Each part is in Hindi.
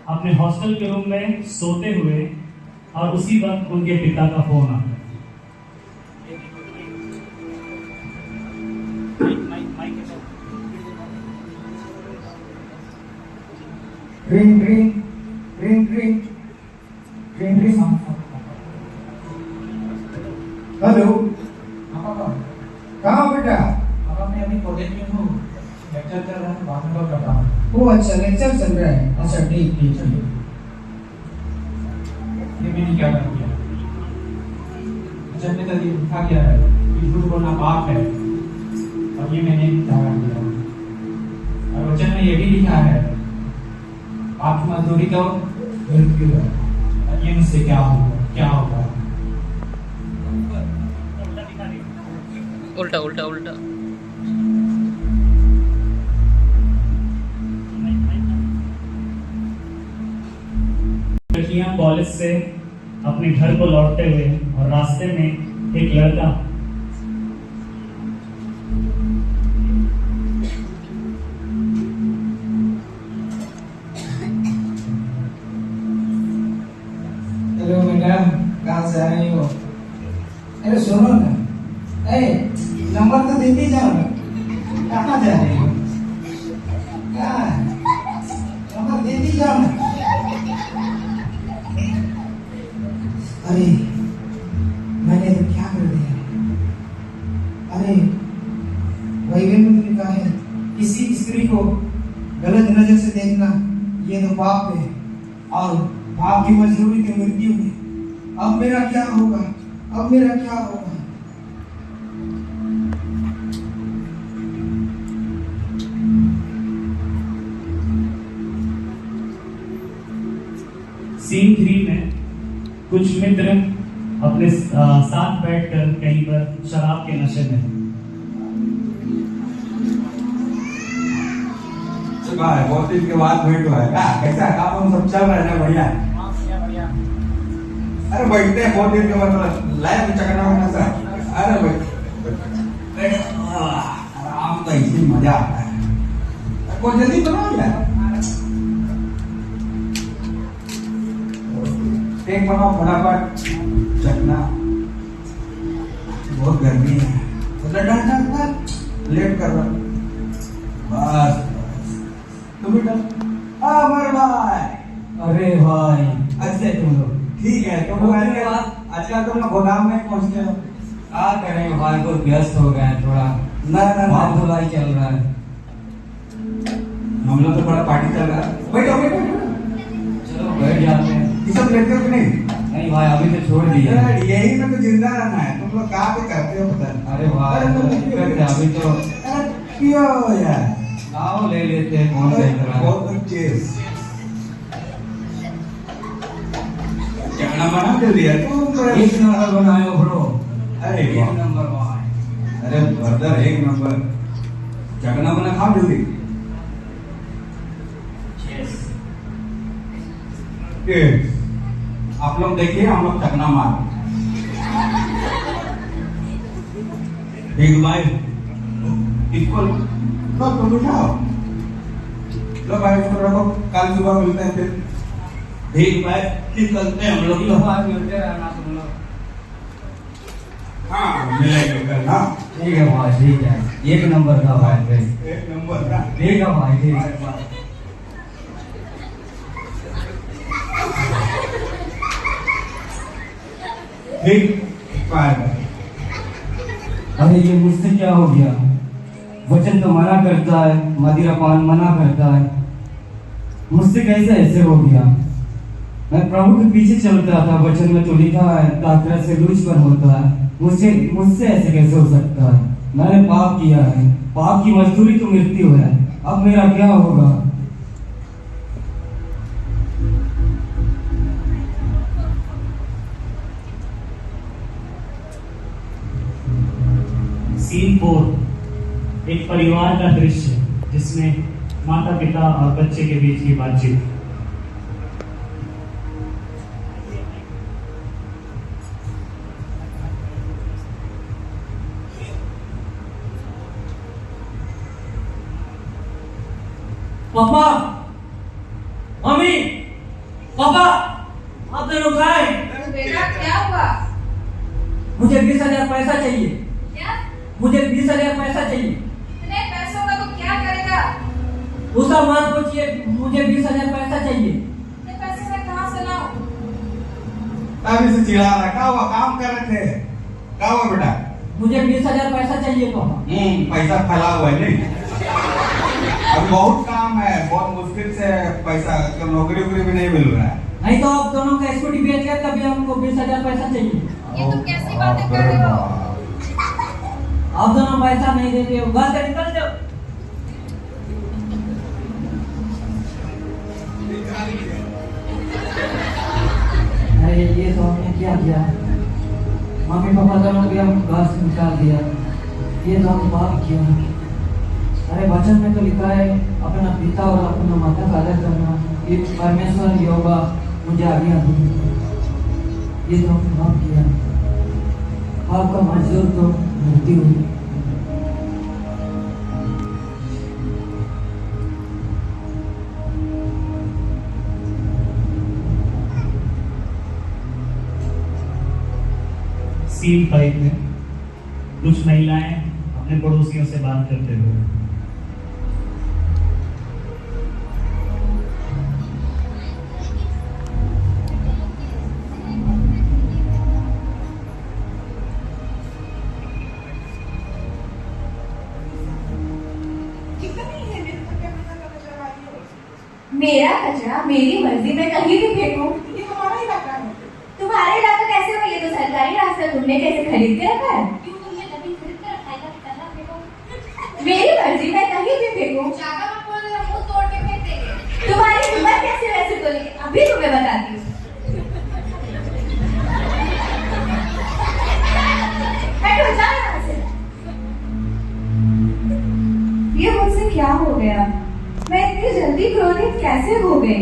अपने हॉस्टल के रूम में सोते हुए और उसी वक्त उनके पिता का फोन आता है। Ring ring ring ring ring ring. Hello, कहाँ हो बेटा? पापा मैं अभी कॉलेज में हूँ, लेक्चर चल रहा है, बाद में कॉल करता हूँ। ओ अच्छा, लेक्चर चल रहा है। अच्छा ठीक ठीक चलिए। ये मैंने क्या कर दिया? जब मैं ये उठा गया है, ये झूठ बोलना पाप है, और ये मैंने क्या कर दिया? और वचन में ये भी लिखा है, पाप की मजदूरी तो मृत्यु है, और ये मुझसे क्या होगा? क्या होगा? उल्टा उल्टा उल्टा। लड़कियां कॉलेज से अपने घर को लौटते हुए और रास्ते में एक लड़का हेलो मैडम, कहाँ से आ रही हो? अरे सुनो ना, नंबर तो देती जाओ ना। कहाँ जा रही हो? नंबर देती जाओ ना। अरे मैंने तो क्या कर दिया? अरे बाइबल में तो लिखा है, किसी स्त्री को गलत नजर से देखना ये तो पाप है, और पाप की मजदूरी तो मृत्यु है। अब मेरा क्या होगा? अब मेरा क्या होगा? सीन 3 में कुछ मित्र अपने साथ बैठकर कहीं पर शराब के नशे में हैं। सुबह है, बहुत दिन के बाद भेंट हुआ है। क्या कैसा काम सब चल रहा है ना? बढ़िया। अरे बैठते हैं, बहुत दिन के बाद लाइव चकना में ना। अरे भाई आराम तो इसी मजा आता है। कोई जल्दी बनाओ यार, एक बनाओ फटाफट चकना। बहुत गर्मी है, लेट कर रहा। बस तुम अमर भाई। अरे भाई, अच्छे तुम लोग। ठीक है, तो वो आजकल तुम लोग गोदाम में पहुंचते हो। क्या करें भाई, बहुत व्यस्त हो गए थोड़ा। ना धुलाई चल रहा है। हम लोग तो बड़ा पार्टी चल रहा है। बैठो बैठो बैठो। चलो बैठ जाते हैं। ये सब लेते हो कि नहीं? नहीं भाई, अभी तो छोड़ दिया। यार, यही में तो जिंदा रहना है। तुम लोग कहाँ पे करते हो पता नहीं। अरे भाई दिक्कत है अभी तो। अरे पियो यार, आओ ले लेते हैं, कौन देख रहा है। बहुत अच्छे क्या बना जल्दी है तुम। एक नंबर बनाए हो ब्रो। अरे एक वाह। नंबर भाई। अरे ब्रदर, एक नंबर। चकना बना खाओ जल्दी। ये आप लोग देखिए, हम लोग चकना मार एक भाई इसको लो, तुम उठाओ। लो भाई, इसको रखो, कल सुबह मिलते हैं फिर। ठीक भाई, निकलते हैं हम लोग। मिलते रहना तुम लोग। हाँ, मिलेंगे कल। हाँ, ठीक है भाई, ठीक है। एक नंबर का भाई। एक नंबर का। ठीक है भाई, ठीक है। ठीक बाय। अरे ये मुझसे क्या हो गया? वचन तो मना करता है, मदिरापान मना करता है, मुझसे कैसे ऐसे हो गया? मैं प्रभु के पीछे चलता था, वचन में तो लिखा है ताकत से लूचपन होता है। मुझसे ऐसे कैसे हो सकता है? मैंने पाप किया है, पाप की मजदूरी तो मृत्यु है। अब मेरा क्या होगा? सीन 4 एक परिवार का दृश्य जिसमें माता पिता और बच्चे के बीच की बातचीत। पापा, मम्मी, पापा, आप दोनों कहाँ हैं? तो बेटा क्या हुआ? मुझे 20,000 पैसा चाहिए। क्या? मुझे 20,000 पैसा चाहिए। इतने पैसों का तो क्या करेगा? उसका मत पूछिए, मुझे 20,000 पैसा चाहिए। इतने पैसे मैं कहाँ से लाऊं? अभी से चिढ़ा रहा, क्या हुआ? काम कर रहे थे, क्या हुआ बेटा? मुझे 20,000 पैसा चाहिए पापा। पैसा फैला हुआ है नहीं? अभी बहुत काम है, बहुत मुश्किल से पैसा, नौकरी वोकरी भी नहीं मिल रहा है। नहीं तो आप दोनों का स्कूटी बेच के तभी हमको 20,000 पैसा चाहिए। ये तुम कैसी बातें कर रहे हो? आप दोनों पैसा नहीं देते हो, घर से निकल जाओ। अरे ये तो हमने क्या किया, मम्मी पापा दोनों भी हम घर से निकाल दिया। ये तो हम पाप किया। अरे वचन में तो लिखा है अपना पिता और अपना माता का आदर करना, ये परमेश्वर योगा मुझे आज्ञा दी। ये तो हम पाप किया, पाप का मजदूर तो मृत्यु हुई। सीन 5 में कुछ महिलाएं अपने पड़ोसियों से बात करते हुए। मेरा कचरा मेरी मर्जी में कहीं भी फेंकूं। ये हमारा इलाका है। तुम्हारा इलाका कैसे हो? ये तो सरकारी रास्ता, तुमने कैसे खरीद के रखा है? क्यों तुमने जमीन खरीद कर रखा है? करना फेंको। मेरी मर्जी मैं कहीं भी फेंकूं। ज्यादा मत बोल रहे, मुंह तोड़ के फेंक देंगे। तुम्हारी हिम्मत कैसे वैसे बोली? अभी तुम्हें बताती हूँ। हटो, जाओ यहाँ से। ये मुझसे क्या हो गया? मैं इतनी जल्दी क्रोधित कैसे हो गई?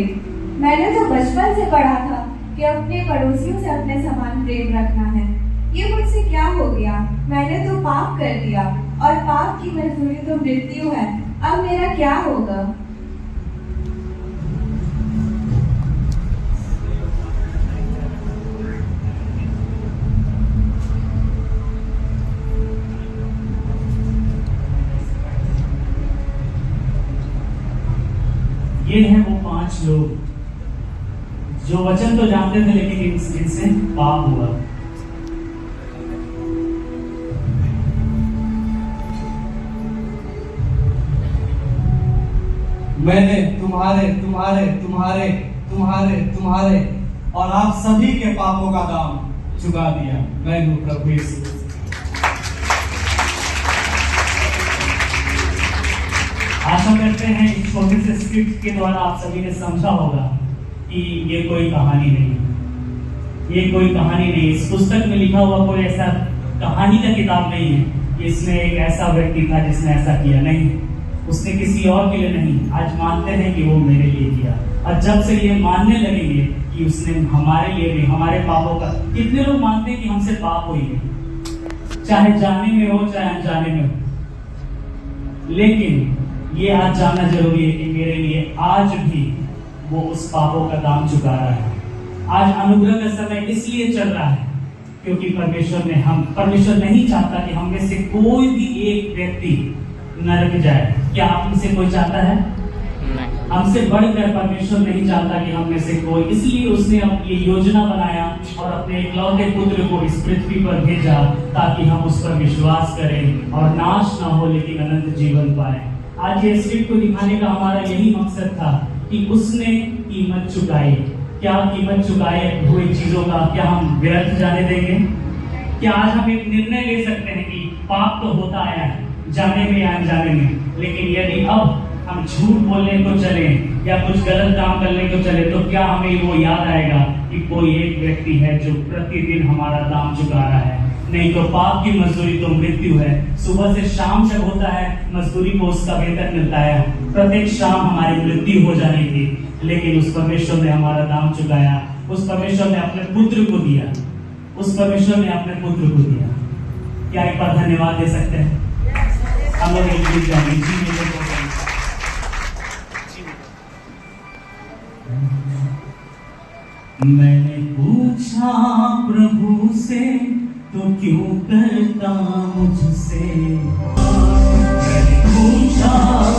मैंने तो बचपन से पढ़ा था कि अपने पड़ोसियों से अपने समान प्रेम रखना है। ये मुझसे क्या हो गया? मैंने तो पाप कर दिया और पाप की मजदूरी तो मृत्यु है। अब मेरा क्या होगा? ये हैं वो 5 लोग जो वचन तो जानते थे लेकिन इनसे पाप हुआ। मैंने तुम्हारे तुम्हारे तुम्हारे तुम्हारे तुम्हारे और आप सभी के पापों का दाम चुका दिया। मैं हूँ प्रभु यीशु। आशा करते हैं इस छोटे से स्क्रिप्ट के द्वारा आप सभी ने समझा होगा कि ये कोई कहानी नहीं है। ये कोई कहानी नहीं, इस पुस्तक में लिखा हुआ कोई ऐसा कहानी का किताब नहीं है। इसमें एक ऐसा व्यक्ति था जिसने ऐसा किया नहीं, उसने किसी और के लिए नहीं, आज मानते हैं कि वो मेरे लिए किया। और जब से ये मानने लगेंगे कि उसने हमारे लिए भी, हमारे पापों का, कितने लोग मानते हैं कि हमसे पाप हुई है, चाहे जाने में हो चाहे अनजाने में हो। लेकिन ये आज जानना जरूरी है कि मेरे लिए आज भी वो उस पापों का दाम चुका रहा है। आज अनुग्रह का समय इसलिए चल रहा है क्योंकि परमेश्वर नहीं चाहता कि हम में से कोई भी एक व्यक्ति नरक जाए। क्या आप में से कोई चाहता है? हमसे बढ़कर परमेश्वर नहीं चाहता कि हम में से कोई, इसलिए उसने अपनी योजना बनाया और अपने इकलौते पुत्र को इस पृथ्वी पर भेजा ताकि हम उस पर विश्वास करें और नाश ना हो लेकिन अनंत जीवन पाए। आज ये स्क्रिप्ट को दिखाने का हमारा यही मकसद था कि उसने कीमत चुकाई। क्या कीमत चुकाए हुई चीजों का क्या हम व्यर्थ जाने देंगे? क्या आज हम एक निर्णय ले सकते हैं कि पाप तो होता आया है, जाने में या अनजाने में, लेकिन यदि अब हम झूठ बोलने को चले या कुछ गलत काम करने को चले तो क्या हमें वो याद आएगा कि कोई एक व्यक्ति है जो प्रतिदिन हमारा दाम चुका रहा है? नहीं तो पाप की मजदूरी तो मृत्यु है। सुबह से शाम जब होता है मजदूरी को उसका वेतन मिलता है। प्रत्येक शाम हमारी मृत्यु हो जानी थी, लेकिन उस परमेश्वर ने हमारा दाम चुकाया। उस परमेश्वर ने अपने पुत्र को दिया। उस परमेश्वर ने अपने पुत्र को दिया। क्या एक बार धन्यवाद दे सकते हैं? हम लोग एक गीत गाएंगे, जी मेरे को मैंने पूछा प्रभु से तो क्यों करता मुझसे, मैंने पूछा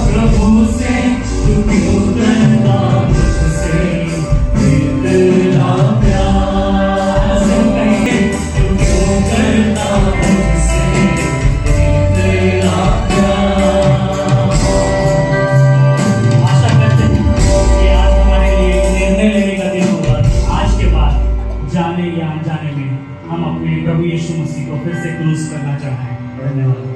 प्रभु से तो क्यों करता मुझसे, तेरा प्यार कहे तो क्यों करता मुझसे, तेरा प्यार। आशा करते हैं कि आज हमारे लिए निर्णय लेने का दिन होगा। आज के बाद जाने या अनजाने में हम अपने प्रभु यीशु मसीह को फिर से क्रूस करना चाहें। धन्यवाद।